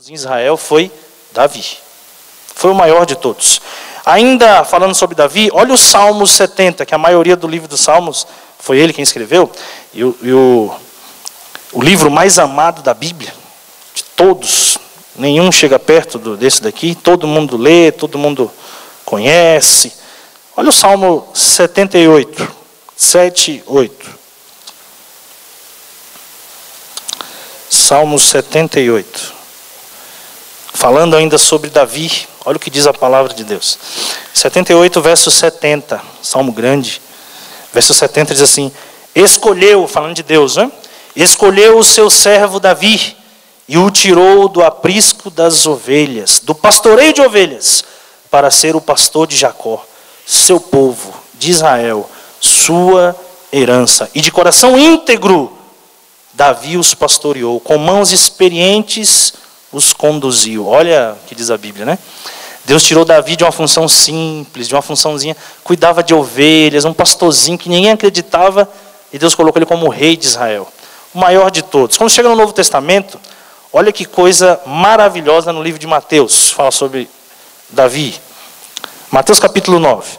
em Israel foi Davi. Foi o maior de todos. Ainda falando sobre Davi, olha o Salmo 70, que a maioria do livro dos Salmos foi ele quem escreveu. E o livro mais amado da Bíblia, de todos, nenhum chega perto desse daqui, todo mundo lê, todo mundo conhece. Olha o Salmo 78, 7, 8. Salmo 78. Falando ainda sobre Davi, olha o que diz a palavra de Deus. 78, verso 70, Salmo grande. Verso 70 diz assim: escolheu, falando de Deus, né? Escolheu o seu servo Davi e o tirou do aprisco das ovelhas, do pastoreio de ovelhas, para ser o pastor de Jacó, seu povo, de Israel, sua herança. E de coração íntegro, Davi os pastoreou, com mãos experientes os conduziu. Olha o que diz a Bíblia, né? Deus tirou Davi de uma função simples, de uma funçãozinha, cuidava de ovelhas, um pastorzinho que ninguém acreditava, e Deus colocou ele como rei de Israel, o maior de todos. Quando chega no Novo Testamento, olha que coisa maravilhosa no livro de Mateus, fala sobre Davi. Mateus capítulo 9.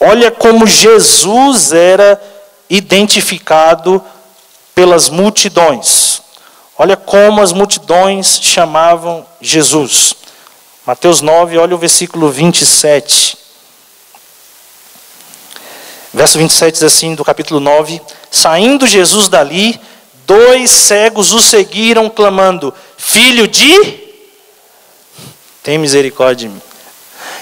Olha como Jesus era identificado pelas multidões. Olha como as multidões chamavam Jesus. Mateus 9, olha o versículo 27. Verso 27 diz assim, do capítulo 9: saindo Jesus dali, 2 cegos o seguiram, clamando: filho de... tem misericórdia de mim.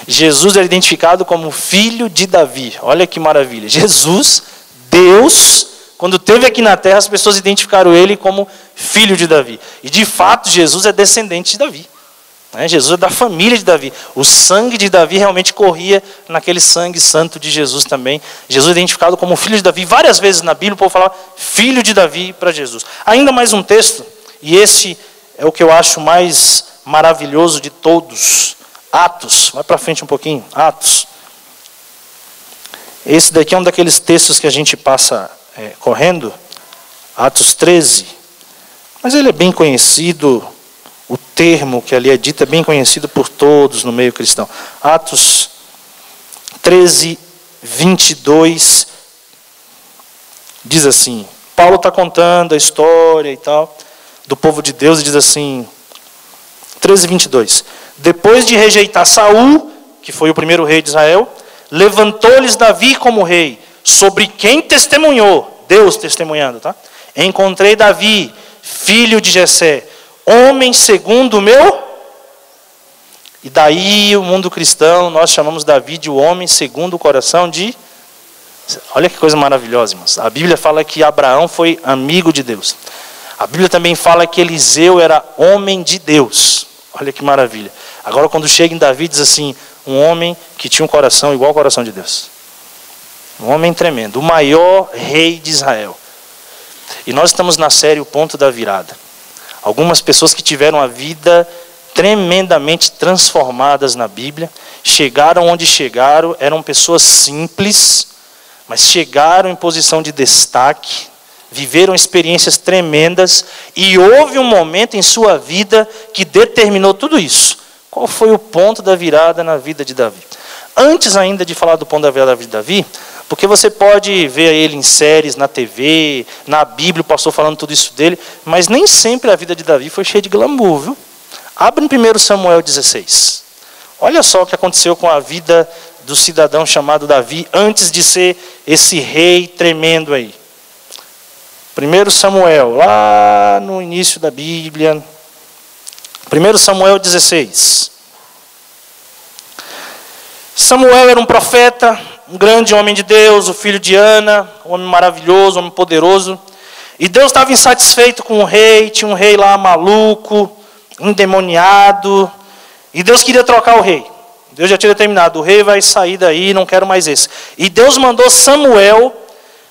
Jesus era identificado como filho de Davi. Olha que maravilha. Jesus, Deus, quando esteve aqui na terra, as pessoas identificaram ele como filho de Davi. E de fato, Jesus é descendente de Davi. Jesus é da família de Davi. O sangue de Davi realmente corria naquele sangue santo de Jesus também. Jesus é identificado como filho de Davi. Várias vezes na Bíblia o povo fala filho de Davi para Jesus. Ainda mais um texto, e esse é o que eu acho mais maravilhoso de todos. Atos, vai para frente um pouquinho, Atos. Esse daqui é um daqueles textos que a gente passa correndo, Atos 13. Mas ele é bem conhecido, o termo que ali é dito é bem conhecido por todos no meio cristão. Atos 13, 22, diz assim, Paulo está contando a história e tal, do povo de Deus, e diz assim, 13, 22, depois de rejeitar Saul, que foi o primeiro rei de Israel, levantou-lhes Davi como rei, sobre quem testemunhou, Deus testemunhando, tá? Encontrei Davi, filho de Jessé, homem segundo o meu... E daí o mundo cristão, nós chamamos Davi de o homem segundo o coração de... Olha que coisa maravilhosa, irmãos. A Bíblia fala que Abraão foi amigo de Deus. A Bíblia também fala que Eliseu era homem de Deus. Olha que maravilha. Agora quando chega em Davi, diz assim, um homem que tinha um coração igual ao coração de Deus. Um homem tremendo, o maior rei de Israel. E nós estamos na série O Ponto da Virada. Algumas pessoas que tiveram a vida tremendamente transformadas na Bíblia, chegaram onde chegaram, eram pessoas simples, mas chegaram em posição de destaque, viveram experiências tremendas, e houve um momento em sua vida que determinou tudo isso. Qual foi o ponto da virada na vida de Davi? Antes ainda de falar do ponto da virada da vida de Davi, porque você pode ver ele em séries, na TV, na Bíblia, o pastor falando tudo isso dele, mas nem sempre a vida de Davi foi cheia de glamour, viu? Abre em 1 Samuel 16. Olha só o que aconteceu com a vida do cidadão chamado Davi, antes de ser esse rei tremendo aí. 1 Samuel, lá no início da Bíblia. 1 Samuel 16. Samuel era um profeta, um grande homem de Deus, o filho de Ana, um homem maravilhoso, um homem poderoso. E Deus estava insatisfeito com o rei, tinha um rei lá maluco, endemoniado. E Deus queria trocar o rei. Deus já tinha determinado, o rei vai sair daí, não quero mais esse. E Deus mandou Samuel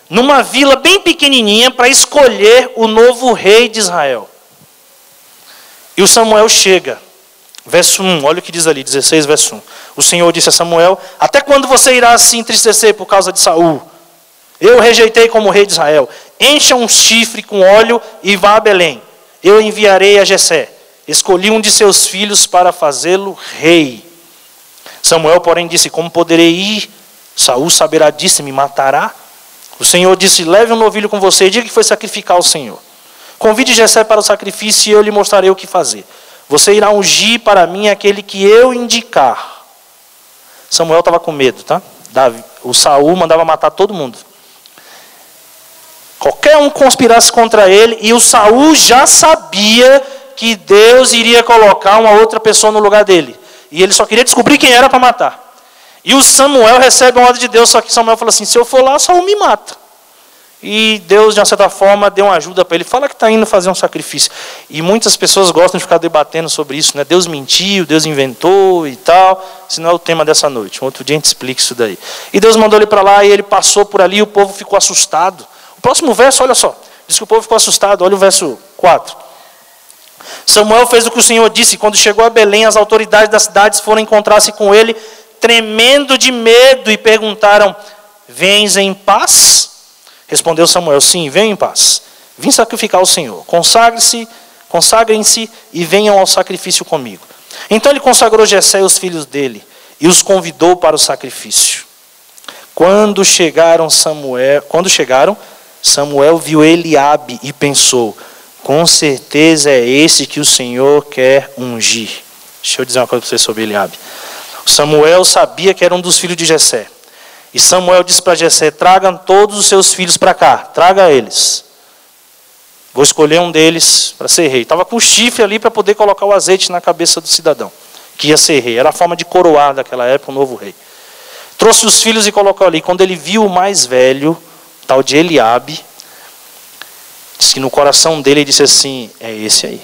numa vila bem pequenininha para escolher o novo rei de Israel. E o Samuel chega. Verso 1, olha o que diz ali, 16, verso 1. O Senhor disse a Samuel, até quando você irá se entristecer por causa de Saul? Eu o rejeitei como rei de Israel. Encha um chifre com óleo e vá a Belém. Eu enviarei a Jessé. escolhi um de seus filhos para fazê-lo rei. Samuel, porém, disse: como poderei ir? Saul saberá disso e me matará. O Senhor disse: leve um novilho com você e diga que foi sacrificar ao Senhor. Convide Jessé para o sacrifício e eu lhe mostrarei o que fazer. Você irá ungir para mim aquele que eu indicar. Samuel estava com medo, tá? O Saul mandava matar todo mundo. Qualquer um conspirasse contra ele, e o Saul já sabia que Deus iria colocar uma outra pessoa no lugar dele. E ele só queria descobrir quem era para matar. E o Samuel recebe uma ordem de Deus, só que Samuel falou assim: se eu for lá, Saul me mata. E Deus, de uma certa forma, deu uma ajuda para ele. Fala que está indo fazer um sacrifício. E muitas pessoas gostam de ficar debatendo sobre isso, né? Deus mentiu, Deus inventou e tal. Esse não é o tema dessa noite. Um outro dia a gente explica isso daí. E Deus mandou ele para lá e ele passou por ali e o povo ficou assustado. O próximo verso, olha só. Diz que o povo ficou assustado. Olha o verso 4. Samuel fez o que o Senhor disse. Quando chegou a Belém, as autoridades das cidades foram encontrar-se com ele, tremendo de medo, e perguntaram: vens em paz? Respondeu Samuel: sim, venham em paz. Vim sacrificar ao Senhor. Consagrem-se e venham ao sacrifício comigo. Então ele consagrou Jessé e os filhos dele e os convidou para o sacrifício. Quando chegaram, Samuel viu Eliabe e pensou: com certeza é esse que o Senhor quer ungir. Deixa eu dizer uma coisa para você sobre Eliabe. Samuel sabia que era um dos filhos de Jessé. E Samuel disse para Jessé: tragam todos os seus filhos para cá, traga eles. Vou escolher um deles para ser rei. Estava com o chifre ali para poder colocar o azeite na cabeça do cidadão, que ia ser rei. Era a forma de coroar daquela época, o novo rei. Trouxe os filhos e colocou ali. Quando ele viu o mais velho, tal de Eliabe, disse que no coração dele ele disse assim: é esse aí.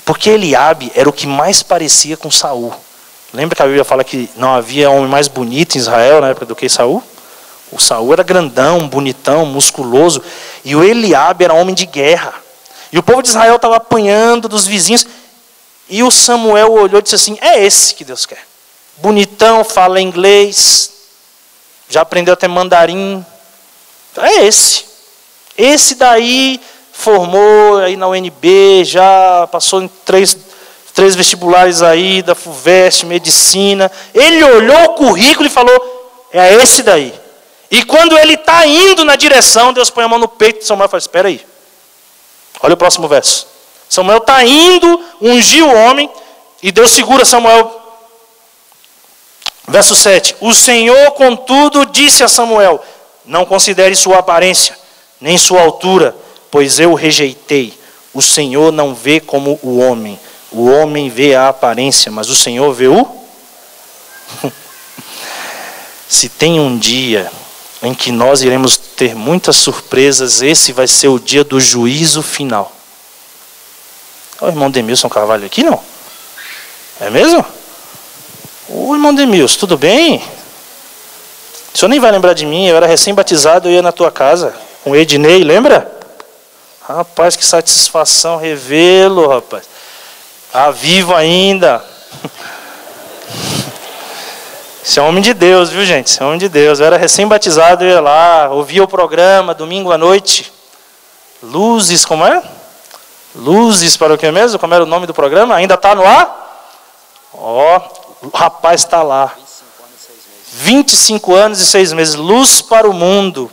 Porque Eliabe era o que mais parecia com Saul. Lembra que a Bíblia fala que não havia homem mais bonito em Israel na época do que Saul? O Saul era grandão, bonitão, musculoso. E o Eliabe era homem de guerra. E o povo de Israel estava apanhando dos vizinhos. E o Samuel olhou e disse assim: é esse que Deus quer. Bonitão, fala inglês, já aprendeu até mandarim. É esse. Esse daí formou aí na UNB, já passou em três vestibulares aí, da FUVEST, medicina. Ele olhou o currículo e falou: é esse daí. E quando ele está indo na direção, Deus põe a mão no peito de Samuel e fala: espera aí. Olha o próximo verso. Samuel está indo, ungiu o homem, e Deus segura Samuel. Verso 7. O Senhor, contudo, disse a Samuel: não considere sua aparência, nem sua altura, pois eu o rejeitei. O Senhor não vê como o homem. O homem vê a aparência, mas o Senhor vê o... Se tem um dia em que nós iremos ter muitas surpresas, esse vai ser o dia do juízo final. Olha o irmão Demilson Carvalho aqui, não? É mesmo? Ô, irmão Demilson, tudo bem? O senhor nem vai lembrar de mim, eu era recém-batizado, eu ia na tua casa, com o Ednei, lembra? Rapaz, que satisfação revê-lo, rapaz. Vivo ainda. Esse é homem de Deus, viu, gente? Esse é homem de Deus. Eu era recém-batizado, eu ia lá, ouvia o programa, domingo à noite. Luzes, como é? Luzes para o que mesmo? Como era o nome do programa? Ainda está no ar? Ó, o rapaz está lá. 25 anos e 6 meses. Luz para o mundo.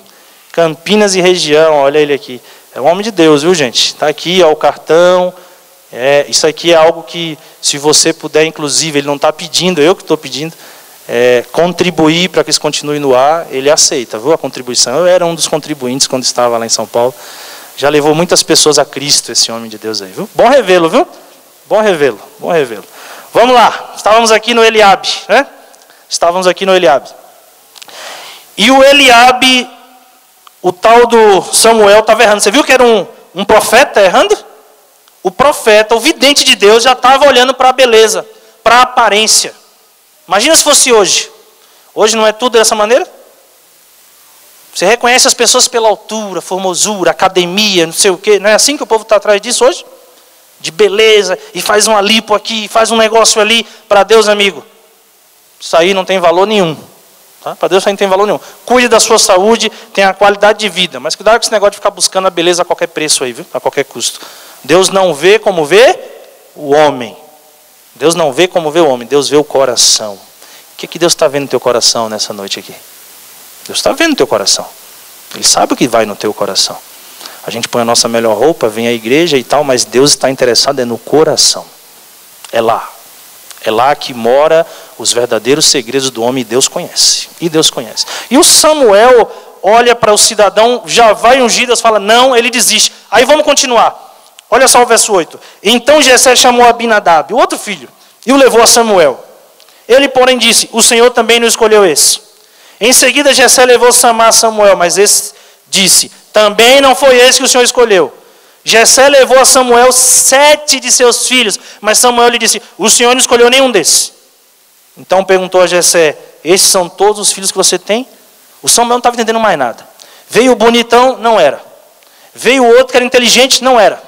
Campinas e região, olha ele aqui. É um homem de Deus, viu, gente? Está aqui, ó, o cartão. Isso aqui é algo que, se você puder, inclusive, ele não está pedindo, eu que estou pedindo, contribuir para que isso continue no ar, ele aceita, viu, a contribuição. Eu era um dos contribuintes quando estava lá em São Paulo. Já levou muitas pessoas a Cristo, esse homem de Deus aí, viu? Bom revê-lo, viu? Bom revê-lo, bom revê-lo. Vamos lá, estávamos aqui no Eliabe, né? Estávamos aqui no Eliabe. E o Eliabe, o tal do Samuel, estava errando. Você viu que era um profeta errando? O profeta, o vidente de Deus, já estava olhando para a beleza, para a aparência. Imagina se fosse hoje. Hoje não é tudo dessa maneira? Você reconhece as pessoas pela altura, formosura, academia, não sei o quê. Não é assim que o povo está atrás disso hoje? De beleza, e faz uma lipo aqui, faz um negócio ali. Para Deus, amigo, isso aí não tem valor nenhum. Tá? Para Deus isso aí não tem valor nenhum. Cuide da sua saúde, tenha qualidade de vida. Mas cuidado com esse negócio de ficar buscando a beleza a qualquer preço aí, viu? A qualquer custo. Deus não vê como vê o homem. Deus não vê como vê o homem, Deus vê o coração. O que Deus está vendo no teu coração nessa noite aqui? Deus está vendo no teu coração. Ele sabe o que vai no teu coração. A gente põe a nossa melhor roupa, vem à igreja e tal, mas Deus está interessado no coração. É lá. É lá que mora os verdadeiros segredos do homem, e Deus conhece. E Deus conhece. E o Samuel olha para o cidadão, já vai ungido, Deus fala, não, ele desiste. Aí vamos continuar. Olha só o verso 8. Então Jessé chamou Abinadab, o outro filho, e o levou a Samuel. Ele, porém, disse, o Senhor também não escolheu esse. Em seguida, Jessé levou Samar a Samuel, mas esse disse, também não foi esse que o Senhor escolheu. Jessé levou a Samuel 7 de seus filhos, mas Samuel lhe disse, o Senhor não escolheu nenhum desses. Então perguntou a Jessé, esses são todos os filhos que você tem? O Samuel não estava entendendo mais nada. Veio o bonitão, não era. Veio o outro que era inteligente, não era.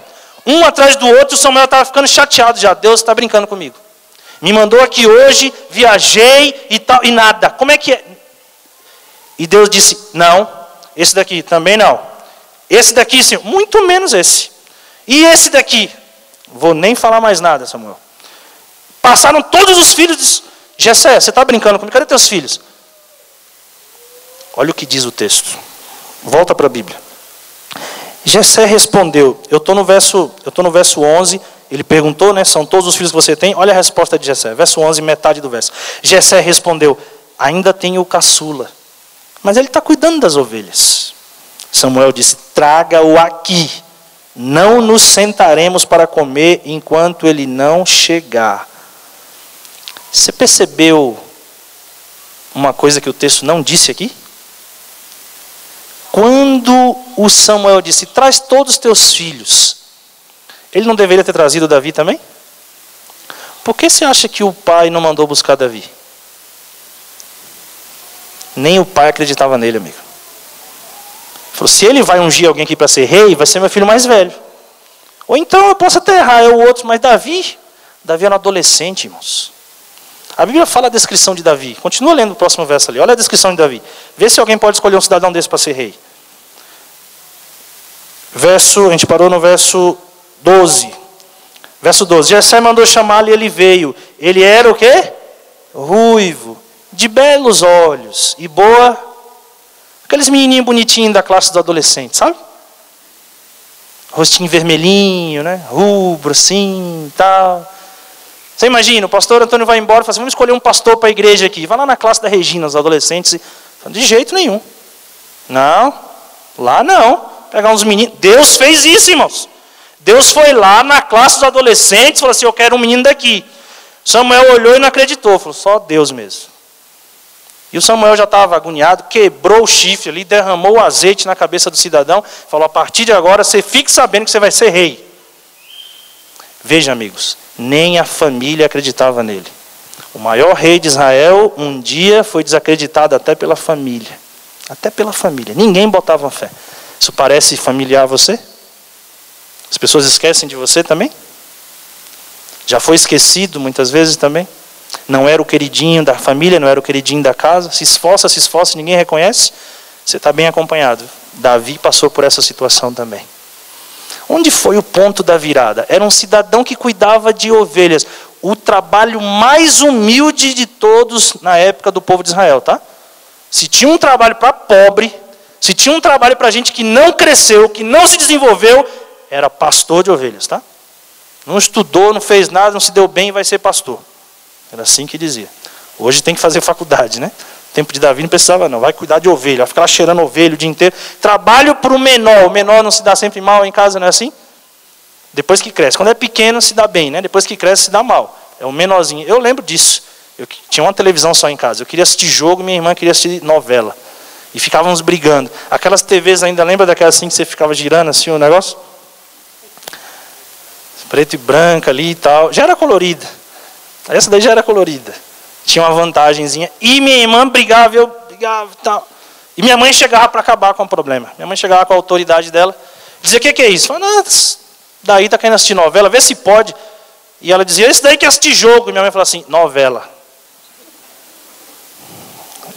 Um atrás do outro, o Samuel estava ficando chateado já. Deus está brincando comigo. Me mandou aqui hoje, viajei e tal, e nada. Como é que é? E Deus disse, não, esse daqui também não. Esse daqui, sim, muito menos esse. E esse daqui? Vou nem falar mais nada, Samuel. Passaram todos os filhos de Jessé, você está brincando comigo? Cadê teus filhos? Olha o que diz o texto. Volta para a Bíblia. Jessé respondeu, eu estou no verso 11, ele perguntou, né, são todos os filhos que você tem? Olha a resposta de Jessé, verso 11, metade do verso. Jessé respondeu, ainda tenho o caçula, mas ele está cuidando das ovelhas. Samuel disse, traga-o aqui, não nos sentaremos para comer enquanto ele não chegar. Você percebeu uma coisa que o texto não disse aqui? Quando o Samuel disse, traz todos os teus filhos, ele não deveria ter trazido Davi também? Por que você acha que o pai não mandou buscar Davi? Nem o pai acreditava nele, amigo. Ele falou, se ele vai ungir alguém aqui para ser rei, vai ser meu filho mais velho. Ou então eu posso até errar, é o outro, mas Davi era um adolescente, irmãos. A Bíblia fala a descrição de Davi. Continua lendo o próximo verso ali. Olha a descrição de Davi. Vê se alguém pode escolher um cidadão desse para ser rei. A gente parou no verso 12. Verso 12. Jessé mandou chamá-lo e ele veio. Ele era o quê? Ruivo, de belos olhos e boa. Aqueles menininhos bonitinhos da classe dos adolescentes, sabe? Rostinho vermelhinho, né? Rubro assim, tal. Você imagina, o pastor Antônio vai embora e fala assim, vamos escolher um pastor para a igreja aqui. Vai lá na classe da Regina, os adolescentes. De jeito nenhum. Não, lá não. Pegar uns meninos. Deus fez isso, irmãos. Deus foi lá na classe dos adolescentes e falou assim, eu quero um menino daqui. Samuel olhou e não acreditou. Falou, só Deus mesmo. E o Samuel já estava agoniado, quebrou o chifre ali, derramou o azeite na cabeça do cidadão. Falou, a partir de agora, você fique sabendo que você vai ser rei. Veja, amigos. Nem a família acreditava nele. O maior rei de Israel, um dia, foi desacreditado até pela família. Até pela família. Ninguém botava fé. Isso parece familiar a você? As pessoas esquecem de você também? Já foi esquecido muitas vezes também? Não era o queridinho da família, não era o queridinho da casa? Se esforça, ninguém reconhece? Você está bem acompanhado. Davi passou por essa situação também. Onde foi o ponto da virada? Era um cidadão que cuidava de ovelhas. O trabalho mais humilde de todos na época do povo de Israel, tá? Se tinha um trabalho para pobre, se tinha um trabalho para gente que não cresceu, que não se desenvolveu, era pastor de ovelhas, tá? Não estudou, não fez nada, não se deu bem e vai ser pastor. Era assim que dizia. Hoje tem que fazer faculdade, né? No tempo de Davi não precisava não, vai cuidar de ovelha, vai ficar lá cheirando ovelha o dia inteiro. Trabalho para o menor não se dá sempre mal em casa, não é assim? Depois que cresce, quando é pequeno se dá bem, né? Depois que cresce se dá mal, é o menorzinho. Eu lembro disso, eu tinha uma televisão só em casa, eu queria assistir jogo, minha irmã queria assistir novela. E ficávamos brigando. Aquelas TVs ainda, lembra daquelas assim que você ficava girando assim o negócio? Preto e branca ali e tal, já era colorida. Essa daí já era colorida. Tinha uma vantagenzinha. E minha irmã brigava, eu brigava e tal. E minha mãe chegava para acabar com o problema. Minha mãe chegava com a autoridade dela. Dizia, o que é isso? Eu falava, não, daí está querendo assistir novela, vê se pode. E ela dizia, esse daí quer assistir jogo. E minha mãe falava assim, novela.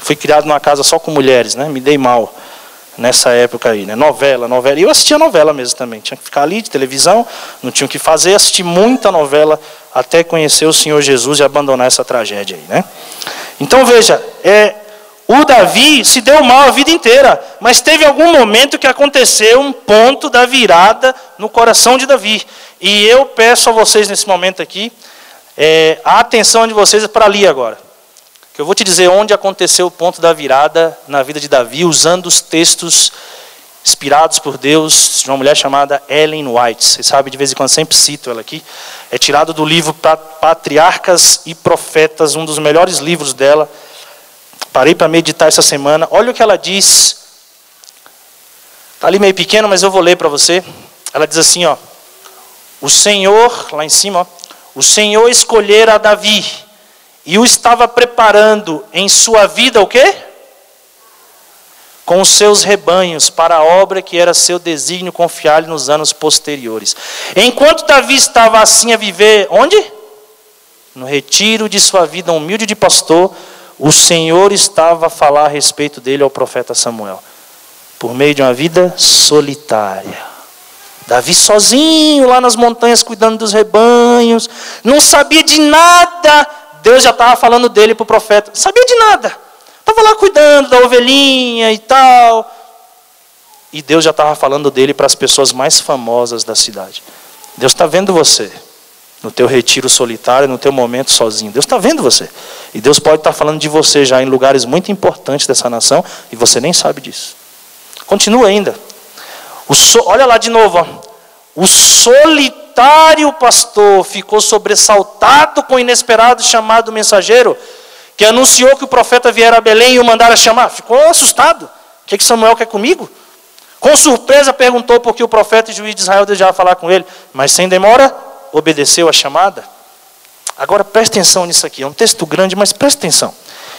Fui criado numa casa só com mulheres, né? Me dei mal. nessa época aí, né? Novela. E eu assistia novela mesmo também. Tinha que ficar ali de televisão, não tinha o que fazer, assisti muita novela até conhecer o Senhor Jesus e abandonar essa tragédia aí, né? Então veja, o Davi se deu mal a vida inteira, mas teve algum momento que aconteceu um ponto da virada no coração de Davi. E eu peço a vocês nesse momento aqui, a atenção de vocês para ali agora. Que eu vou te dizer onde aconteceu o ponto da virada na vida de Davi, usando os textos inspirados por Deus, de uma mulher chamada Ellen White. Vocês sabem, de vez em quando sempre cito ela aqui. É tirado do livro Patriarcas e Profetas, um dos melhores livros dela. Parei para meditar essa semana. Olha o que ela diz. Está ali meio pequeno, mas eu vou ler para você. Ela diz assim, ó. O Senhor, lá em cima, ó, o Senhor escolhera a Davi e o estava preparando em sua vida o quê? Com os seus rebanhos para a obra que era seu desígnio confiar-lhe nos anos posteriores. Enquanto Davi estava assim a viver, onde? No retiro de sua vida humilde de pastor, o Senhor estava a falar a respeito dele ao profeta Samuel, por meio de uma vida solitária. Davi sozinho lá nas montanhas cuidando dos rebanhos, não sabia de nada. Deus já estava falando dele para o profeta, não sabia de nada. Estava lá cuidando da ovelhinha e tal. E Deus já estava falando dele para as pessoas mais famosas da cidade. Deus está vendo você no teu retiro solitário, no teu momento sozinho. Deus está vendo você. E Deus pode estar falando de você já em lugares muito importantes dessa nação e você nem sabe disso. Continua ainda. Olha lá de novo. Ó. O solitário pastor ficou sobressaltado com o inesperado chamado do mensageiro, que anunciou que o profeta viera a Belém e o mandara chamar. Ficou assustado. O que Samuel quer comigo? Com surpresa perguntou por que o profeta e juiz de Israel desejava falar com ele. Mas sem demora, obedeceu a chamada. Agora preste atenção nisso aqui. É um texto grande, mas preste atenção.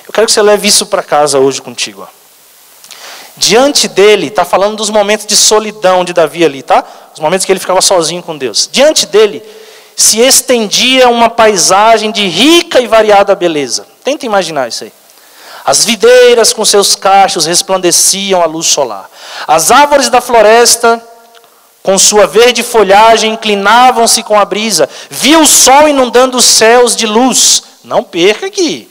Eu quero que você leve isso para casa hoje contigo. Ó. Diante dele, está falando dos momentos de solidão de Davi ali, tá? Os momentos que ele ficava sozinho com Deus. Diante dele se estendia uma paisagem de rica e variada beleza. Tenta imaginar isso aí. As videiras com seus cachos resplandeciam à luz solar. As árvores da floresta, com sua verde folhagem, inclinavam-se com a brisa. Via o sol inundando os céus de luz. Não perca aqui.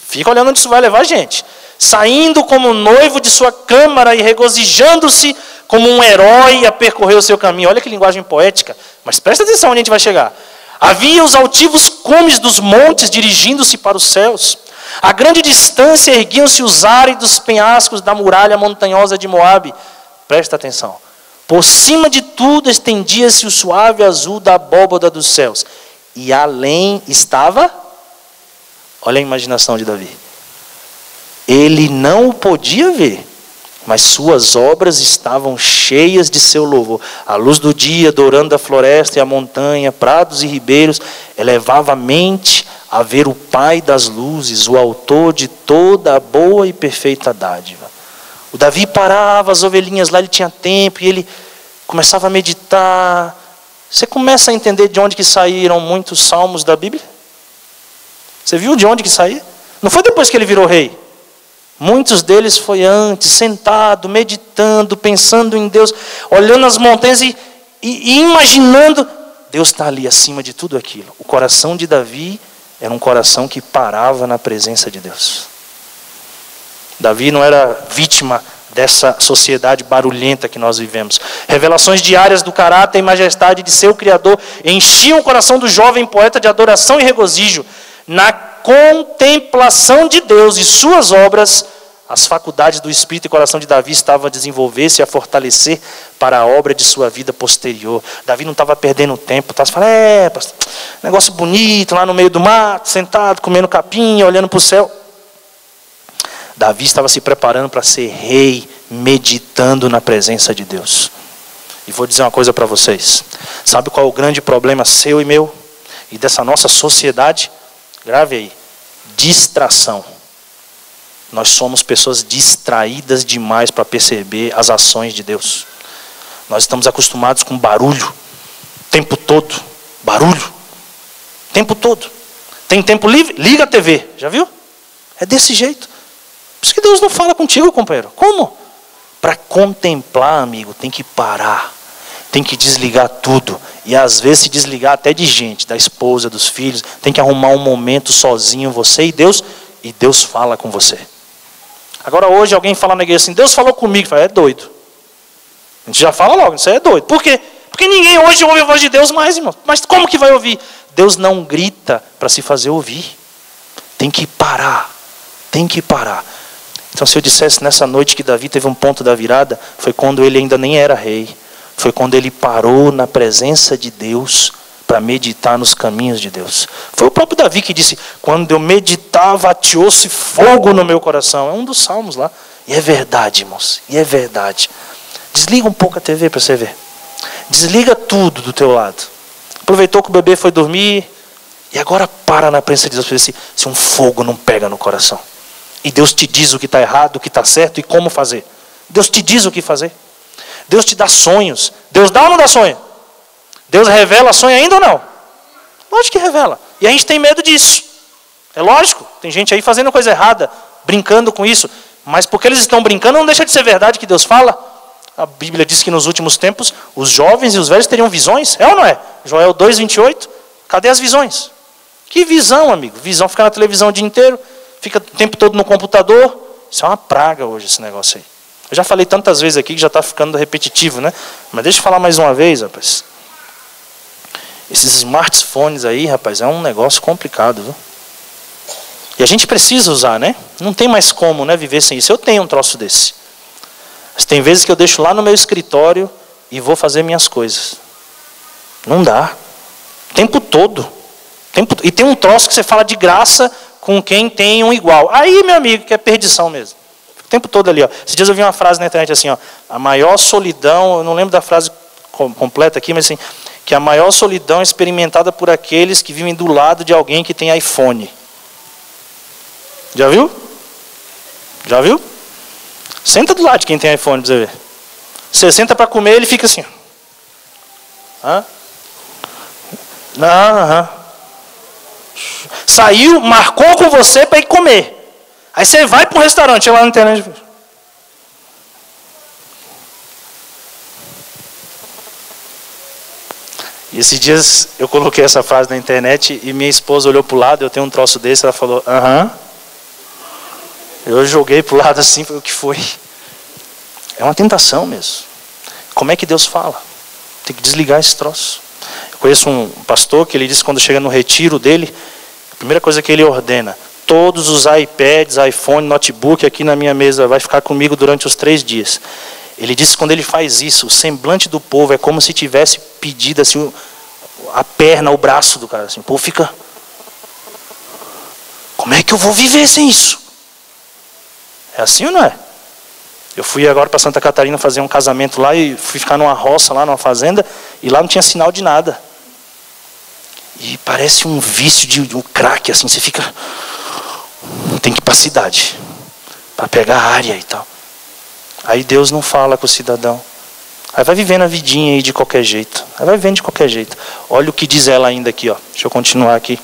Fica olhando onde isso vai levar a gente. Saindo como noivo de sua câmara e regozijando-se como um herói a percorrer o seu caminho. Olha que linguagem poética. Mas presta atenção onde a gente vai chegar. Havia os altivos cumes dos montes dirigindo-se para os céus. A grande distância erguiam-se os áridos penhascos da muralha montanhosa de Moabe. Presta atenção. Por cima de tudo estendia-se o suave azul da abóbada dos céus. E além estava... Olha a imaginação de Davi. Ele não o podia ver, mas suas obras estavam cheias de seu louvor. A luz do dia, dourando a floresta e a montanha, prados e ribeiros, elevava a mente a ver o Pai das luzes, o autor de toda a boa e perfeita dádiva. O Davi parava as ovelhinhas lá, ele tinha tempo, e ele começava a meditar. Você começa a entender de onde que saíram muitos salmos da Bíblia? Você viu de onde que saíram? Não foi depois que ele virou rei. Muitos deles foi antes, sentado, meditando, pensando em Deus, olhando as montanhas e imaginando. Deus está ali acima de tudo aquilo. O coração de Davi era um coração que parava na presença de Deus. Davi não era vítima dessa sociedade barulhenta que nós vivemos. Revelações diárias do caráter e majestade de seu Criador enchiam o coração do jovem poeta de adoração e regozijo. Na contemplação de Deus e suas obras, as faculdades do espírito e coração de Davi estavam a desenvolver-se e a fortalecer para a obra de sua vida posterior. Davi não estava perdendo tempo, estava falando, pastor, negócio bonito, lá no meio do mato, sentado, comendo capim, olhando para o céu. Davi estava se preparando para ser rei, meditando na presença de Deus. E vou dizer uma coisa para vocês. Sabe qual é o grande problema seu e meu? E dessa nossa sociedade? Grave aí. Distração. Nós somos pessoas distraídas demais para perceber as ações de Deus. Nós estamos acostumados com barulho. O tempo todo. Barulho. O tempo todo. Tem tempo livre? Liga a TV. Já viu? É desse jeito. Por isso que Deus não fala contigo, companheiro. Como? Para contemplar, amigo, tem que parar. Tem que desligar tudo. E às vezes se desligar até de gente, da esposa, dos filhos. Tem que arrumar um momento sozinho, você e Deus fala com você. Agora hoje alguém fala na igreja assim, Deus falou comigo. Fala, é doido. A gente já fala logo, isso é doido. Por quê? Porque ninguém hoje ouve a voz de Deus mais, irmão. Mas como que vai ouvir? Deus não grita para se fazer ouvir. Tem que parar. Tem que parar. Então se eu dissesse nessa noite que Davi teve um ponto da virada, foi quando ele ainda nem era rei. Foi quando ele parou na presença de Deus para meditar nos caminhos de Deus. Foi o próprio Davi que disse, quando eu meditava, ateou-se fogo no meu coração. É um dos salmos lá. E é verdade, irmãos. E é verdade. Desliga um pouco a TV para você ver. Desliga tudo do teu lado. Aproveitou que o bebê foi dormir. E agora para na presença de Deus para ver se um fogo não pega no coração. E Deus te diz o que está errado, o que está certo e como fazer. Deus te diz o que fazer. Deus te dá sonhos. Deus dá ou não dá sonho? Deus revela sonho ainda ou não? Lógico que revela. E a gente tem medo disso. É lógico. Tem gente aí fazendo coisa errada, brincando com isso. Mas porque eles estão brincando, não deixa de ser verdade que Deus fala. A Bíblia diz que nos últimos tempos, os jovens e os velhos teriam visões. É ou não é? Joel 2:28. Cadê as visões? Que visão, amigo? Visão, ficar na televisão o dia inteiro, fica o tempo todo no computador. Isso é uma praga hoje, esse negócio aí. Eu já falei tantas vezes aqui que já está ficando repetitivo, né? Mas deixa eu falar mais uma vez, rapaz. Esses smartphones aí, rapaz, é um negócio complicado, viu? E a gente precisa usar, né? Não tem mais como, né, viver sem isso. Eu tenho um troço desse. Mas tem vezes que eu deixo lá no meu escritório e vou fazer minhas coisas. Não dá. O tempo todo. E tem um troço que você fala de graça com quem tem um igual. Aí, meu amigo, que é perdição mesmo. O tempo todo ali, ó. Esses dias eu vi uma frase na internet assim, ó. A maior solidão, eu não lembro da frase completa aqui, mas assim, que a maior solidão é experimentada por aqueles que vivem do lado de alguém que tem iPhone. Já viu? Já viu? Senta do lado de quem tem iPhone para você ver. Você senta para comer, ele fica assim. Hã? Aham. Saiu, marcou com você para ir comer. Aí você vai para um restaurante, lá na internet. E esses dias eu coloquei essa frase na internet e minha esposa olhou para o lado, eu tenho um troço desse, ela falou, aham. Eu joguei para o lado assim, foi o que foi. É uma tentação mesmo. Como é que Deus fala? Tem que desligar esse troço. Eu conheço um pastor que ele disse que quando chega no retiro dele, a primeira coisa que ele ordena, todos os iPads, iPhone, notebook aqui na minha mesa vai ficar comigo durante os 3 dias. Ele disse que quando ele faz isso, o semblante do povo é como se tivesse pedido assim, a perna, o braço do cara. Assim, o povo fica, como é que eu vou viver sem isso? É assim ou não é? Eu fui agora para Santa Catarina fazer um casamento lá e fui ficar numa roça lá, numa fazenda, e lá não tinha sinal de nada. E parece um vício de um crack, assim, você fica... Tem que ir para a cidade, para pegar a área e tal. Aí Deus não fala com o cidadão. Aí vai vivendo a vidinha aí de qualquer jeito. Aí vai vivendo de qualquer jeito. Olha o que diz ela ainda aqui, ó. Deixa eu continuar aqui.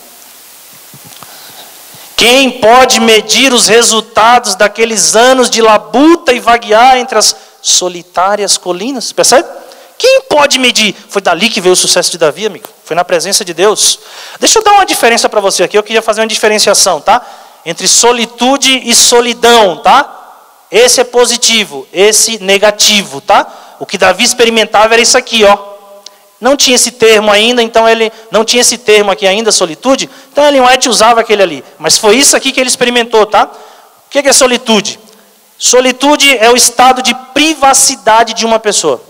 Quem pode medir os resultados daqueles anos de labuta e vaguear entre as solitárias colinas? Percebe? Quem pode medir? Foi dali que veio o sucesso de Davi, amigo. Foi na presença de Deus. Deixa eu dar uma diferença para você aqui. Eu queria fazer uma diferenciação, tá? Entre solitude e solidão, tá? Esse é positivo, esse negativo, tá? O que Davi experimentava era isso aqui, ó. Não tinha esse termo ainda, então ele não tinha esse termo aqui ainda, solitude. Então Ellen White usava aquele ali. Mas foi isso aqui que ele experimentou, tá? O que é solitude? Solitude é o estado de privacidade de uma pessoa.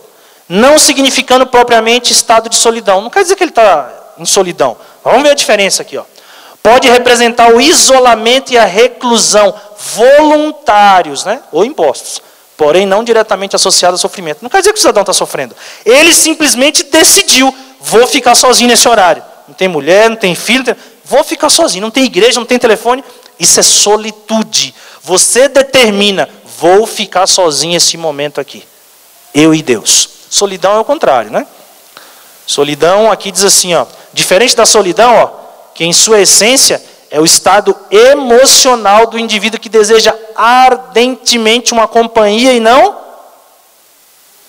Não significando propriamente estado de solidão. Não quer dizer que ele está em solidão. Vamos ver a diferença aqui, ó. Pode representar o isolamento e a reclusão voluntários, né? Ou impostos. Porém, não diretamente associado ao sofrimento. Não quer dizer que o cidadão está sofrendo. Ele simplesmente decidiu, vou ficar sozinho nesse horário. Não tem mulher, não tem filho, vou ficar sozinho. Não tem igreja, não tem telefone. Isso é solitude. Você determina, vou ficar sozinho esse momento aqui. Eu e Deus. Solidão é o contrário, né? Solidão aqui diz assim, ó. Diferente da solidão, ó, que em sua essência é o estado emocional do indivíduo que deseja ardentemente uma companhia e não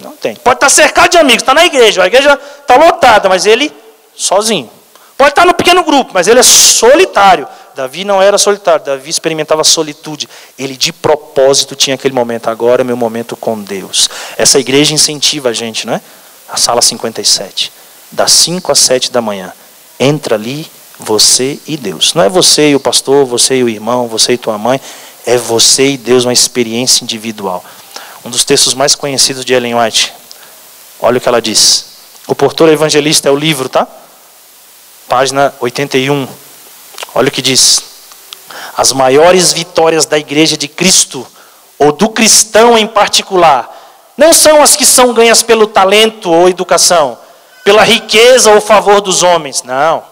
Não tem. Pode estar cercado de amigos, está na igreja, a igreja está lotada, mas ele sozinho. Pode estar no pequeno grupo, mas ele é solitário. Davi não era solitário, Davi experimentava solitude. Ele de propósito tinha aquele momento, agora é meu momento com Deus. Essa igreja incentiva a gente, não é? A sala 57, das 5 às 7 da manhã. Entra ali, você e Deus. Não é você e o pastor, você e o irmão, você e tua mãe. É você e Deus, uma experiência individual. Um dos textos mais conhecidos de Ellen White. Olha o que ela diz. O Portor Evangelista é o livro, tá? Página 81. Olha o que diz. As maiores vitórias da igreja de Cristo, ou do cristão em particular, não são as que são ganhas pelo talento ou educação, pela riqueza ou favor dos homens. Não.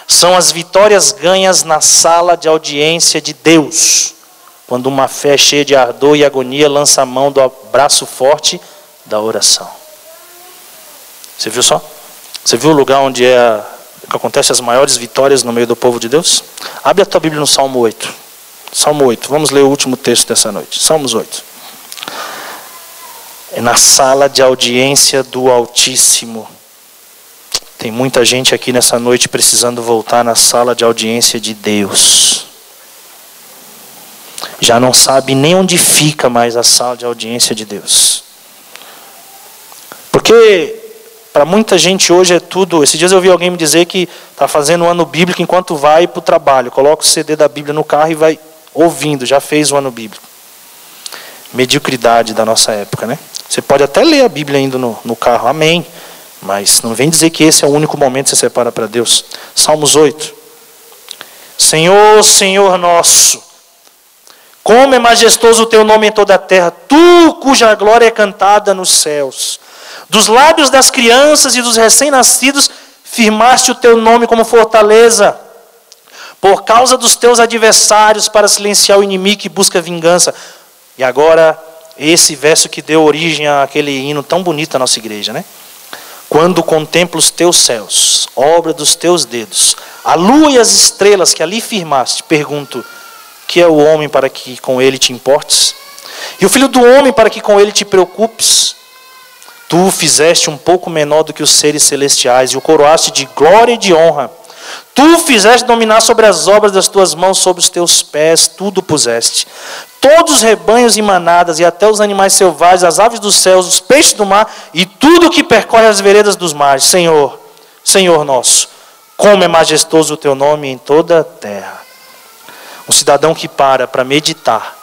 São as vitórias ganhas na sala de audiência de Deus, quando uma fé cheia de ardor e agonia lança a mão do abraço forte da oração. Você viu só? Você viu o lugar onde que acontecem as maiores vitórias no meio do povo de Deus? Abre a tua Bíblia no Salmo 8. Salmo 8. Vamos ler o último texto dessa noite. Salmos 8. É na sala de audiência do Altíssimo. Tem muita gente aqui nessa noite precisando voltar na sala de audiência de Deus. Já não sabe nem onde fica mais a sala de audiência de Deus. Porque para muita gente hoje é tudo. Esses dias eu vi alguém me dizer que está fazendo o ano bíblico enquanto vai para o trabalho. Coloca o CD da Bíblia no carro e vai ouvindo. Já fez o ano bíblico. Mediocridade da nossa época, né? Você pode até ler a Bíblia indo no carro, amém. Mas não vem dizer que esse é o único momento que você separa para Deus. Salmos 8. Senhor, Senhor nosso, como é majestoso o teu nome em toda a terra, tu cuja glória é cantada nos céus. Dos lábios das crianças e dos recém-nascidos, firmaste o teu nome como fortaleza. Por causa dos teus adversários, para silenciar o inimigo que busca vingança. E agora, esse verso que deu origem àquele hino tão bonito da nossa igreja, né? Quando contemplo os teus céus, obra dos teus dedos, a lua e as estrelas que ali firmaste, pergunto, que é o homem para que com ele te importes? E o filho do homem para que com ele te preocupes? Tu o fizeste um pouco menor do que os seres celestiais e o coroaste de glória e de honra. Tu o fizeste dominar sobre as obras das tuas mãos, sobre os teus pés, tudo puseste. Todos os rebanhos e manadas e até os animais selvagens, as aves dos céus, os peixes do mar e tudo que percorre as veredas dos mares. Senhor, Senhor nosso, como é majestoso o teu nome em toda a terra. Um cidadão que para meditar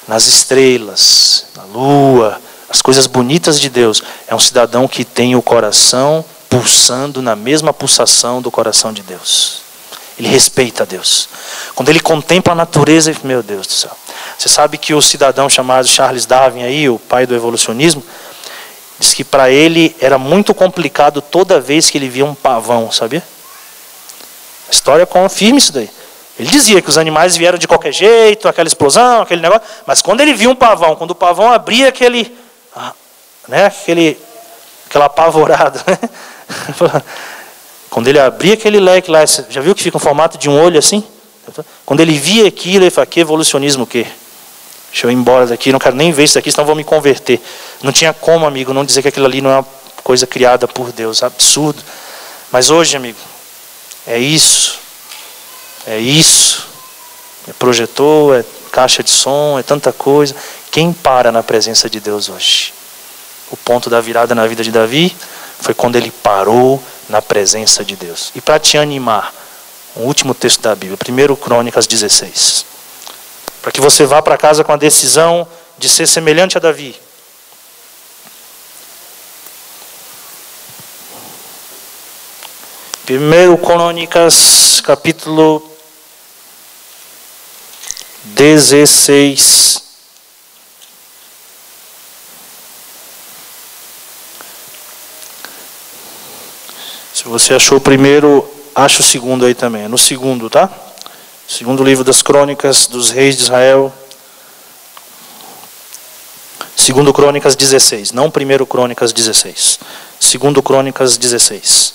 nas estrelas, na lua, as coisas bonitas de Deus, é um cidadão que tem o coração pulsando na mesma pulsação do coração de Deus. Ele respeita Deus. Quando ele contempla a natureza, meu Deus do céu. Você sabe que o cidadão chamado Charles Darwin, aí, o pai do evolucionismo, diz que para ele era muito complicado toda vez que ele via um pavão, sabia? A história confirma isso daí. Ele dizia que os animais vieram de qualquer jeito, aquela explosão, aquele negócio, mas quando ele via um pavão, quando o pavão abria aquela apavorada, quando ele abria aquele leque lá, já viu que fica em formato de um olho assim? Quando ele via aquilo, ele falava, que evolucionismo o quê? Deixa eu ir embora daqui, não quero nem ver isso daqui, senão vou me converter. Não tinha como, amigo, não dizer que aquilo ali não é uma coisa criada por Deus, absurdo. Mas hoje, amigo, é isso, é projetor, é caixa de som, é tanta coisa. Quem para na presença de Deus hoje? O ponto da virada na vida de Davi foi quando ele parou na presença de Deus. E para te animar, o último texto da Bíblia, 1 Crônicas 16. Para que você vá para casa com a decisão de ser semelhante a Davi. Primeiro Crônicas, capítulo 16. Se você achou o primeiro, acha o segundo aí também. É no segundo, tá? Segundo livro das Crônicas dos Reis de Israel. Segundo Crônicas 16. Não primeiro Crônicas 16. Segundo Crônicas 16.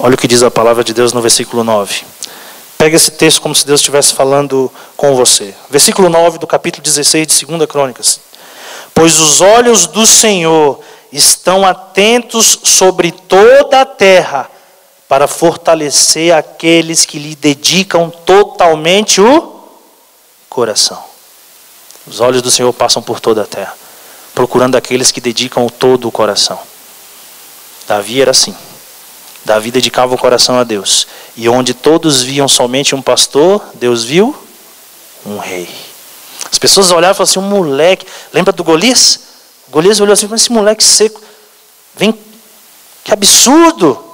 Olha o que diz a palavra de Deus no versículo 9. Pega esse texto como se Deus estivesse falando com você. Versículo 9 do capítulo 16 de 2 Crônicas. Pois os olhos do Senhor estão atentos sobre toda a terra, para fortalecer aqueles que lhe dedicam totalmente o coração. Os olhos do Senhor passam por toda a terra, procurando aqueles que dedicam todo o coração. Davi era assim. Davi dedicava o coração a Deus. E onde todos viam somente um pastor, Deus viu um rei. As pessoas olhavam e falavam assim, um moleque. Lembra do Golias? Golias olhou assim, esse moleque seco. Vem, que absurdo.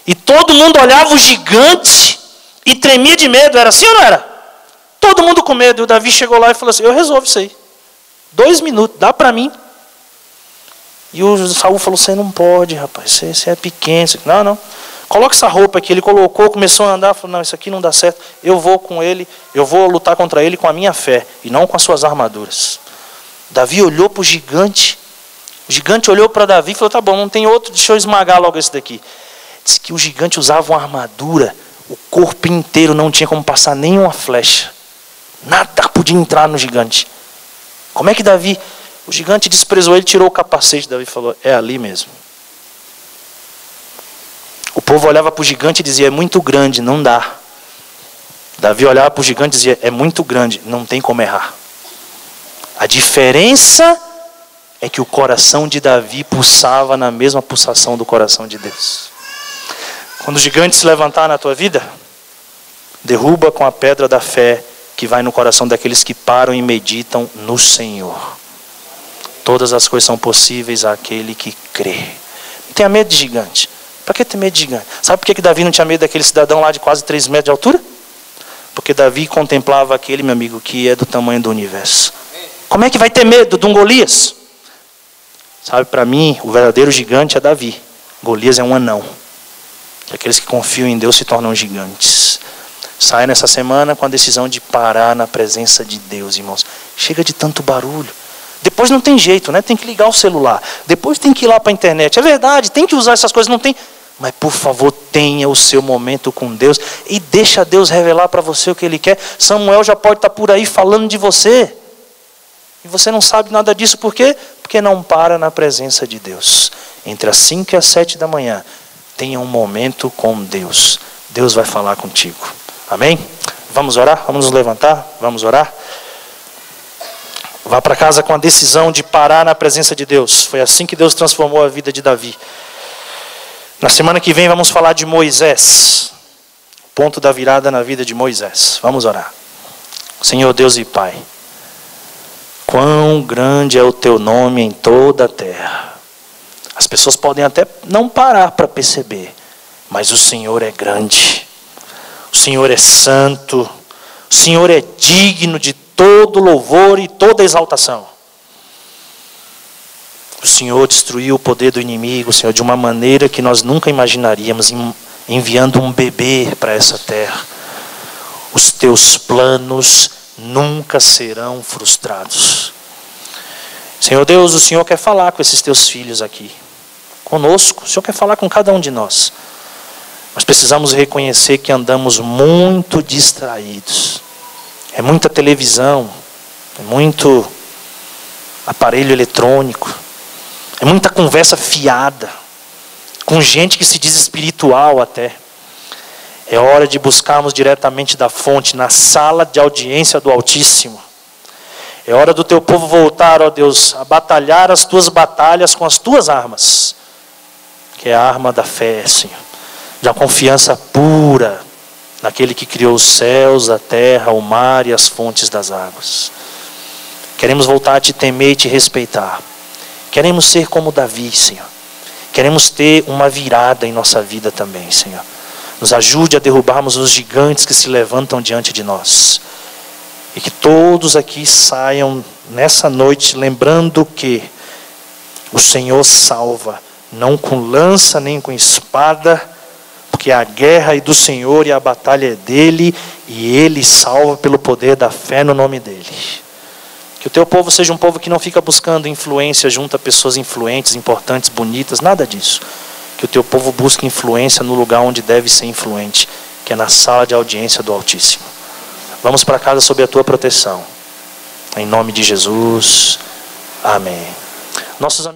E todo mundo olhava o gigante e tremia de medo. Era assim ou não era? Todo mundo com medo. E o Davi chegou lá e falou assim, eu resolvo isso aí. 2 minutos, dá para mim. E o Saul falou, você não pode, rapaz, você é pequeno. Não. Coloca essa roupa aqui. Ele colocou, começou a andar, falou, não, isso aqui não dá certo. Eu vou com ele, eu vou lutar contra ele com a minha fé, e não com as suas armaduras. Davi olhou para o gigante. O gigante olhou para Davi e falou, tá bom, não tem outro, deixa eu esmagar logo esse daqui. Diz que o gigante usava uma armadura, o corpo inteiro não tinha como passar nenhuma flecha. Nada podia entrar no gigante. Como é que Davi... O gigante desprezou ele, tirou o capacete. Davi falou, é ali mesmo. O povo olhava para o gigante e dizia, é muito grande, não dá. Davi olhava para o gigante e dizia, é muito grande, não tem como errar. A diferença é que o coração de Davi pulsava na mesma pulsação do coração de Deus. Quando o gigante se levantar na tua vida, derruba com a pedra da fé que vai no coração daqueles que param e meditam no Senhor. Todas as coisas são possíveis àquele que crê. Não tenha medo de gigante. Para que ter medo de gigante? Sabe por que Davi não tinha medo daquele cidadão lá de quase 3 metros de altura? Porque Davi contemplava aquele, meu amigo, que é do tamanho do universo. Como é que vai ter medo de um Golias? Sabe, para mim, o verdadeiro gigante é Davi. Golias é um anão. E aqueles que confiam em Deus se tornam gigantes. Sai nessa semana com a decisão de parar na presença de Deus, irmãos. Chega de tanto barulho. Depois não tem jeito, né? Tem que ligar o celular. Depois tem que ir lá para a internet. É verdade, tem que usar essas coisas, não tem. Mas por favor, tenha o seu momento com Deus. E deixa Deus revelar para você o que Ele quer. Samuel já pode estar por aí falando de você. E você não sabe nada disso. Por quê? Porque não para na presença de Deus. Entre as 5 e as 7 da manhã, tenha um momento com Deus. Deus vai falar contigo. Amém? Vamos orar? Vamos nos levantar? Vamos orar? Vá para casa com a decisão de parar na presença de Deus. Foi assim que Deus transformou a vida de Davi. Na semana que vem vamos falar de Moisés. Ponto da virada na vida de Moisés. Vamos orar. Senhor Deus e Pai, quão grande é o teu nome em toda a terra. As pessoas podem até não parar para perceber, mas o Senhor é grande. O Senhor é santo. O Senhor é digno de todo louvor e toda exaltação. O Senhor destruiu o poder do inimigo, Senhor, de uma maneira que nós nunca imaginaríamos, enviando um bebê para essa terra. Os teus planos nunca serão frustrados. Senhor Deus, o Senhor quer falar com esses teus filhos aqui, conosco. O Senhor quer falar com cada um de nós. Mas precisamos reconhecer que andamos muito distraídos. É muita televisão, é muito aparelho eletrônico, é muita conversa fiada, com gente que se diz espiritual até. É hora de buscarmos diretamente da fonte, na sala de audiência do Altíssimo. É hora do teu povo voltar, ó Deus, a batalhar as tuas batalhas com as tuas armas, que é a arma da fé, Senhor, da confiança pura naquele que criou os céus, a terra, o mar e as fontes das águas. Queremos voltar a te temer e te respeitar. Queremos ser como Davi, Senhor. Queremos ter uma virada em nossa vida também, Senhor. Nos ajude a derrubarmos os gigantes que se levantam diante de nós. E que todos aqui saiam nessa noite lembrando que o Senhor salva, não com lança nem com espada, porque a guerra é do Senhor e a batalha é dele, e ele salva pelo poder da fé no nome dele. Que o teu povo seja um povo que não fica buscando influência junto a pessoas influentes, importantes, bonitas, nada disso. Que o teu povo busque influência no lugar onde deve ser influente, que é na sala de audiência do Altíssimo. Vamos para casa sob a tua proteção. Em nome de Jesus. Amém. Nossos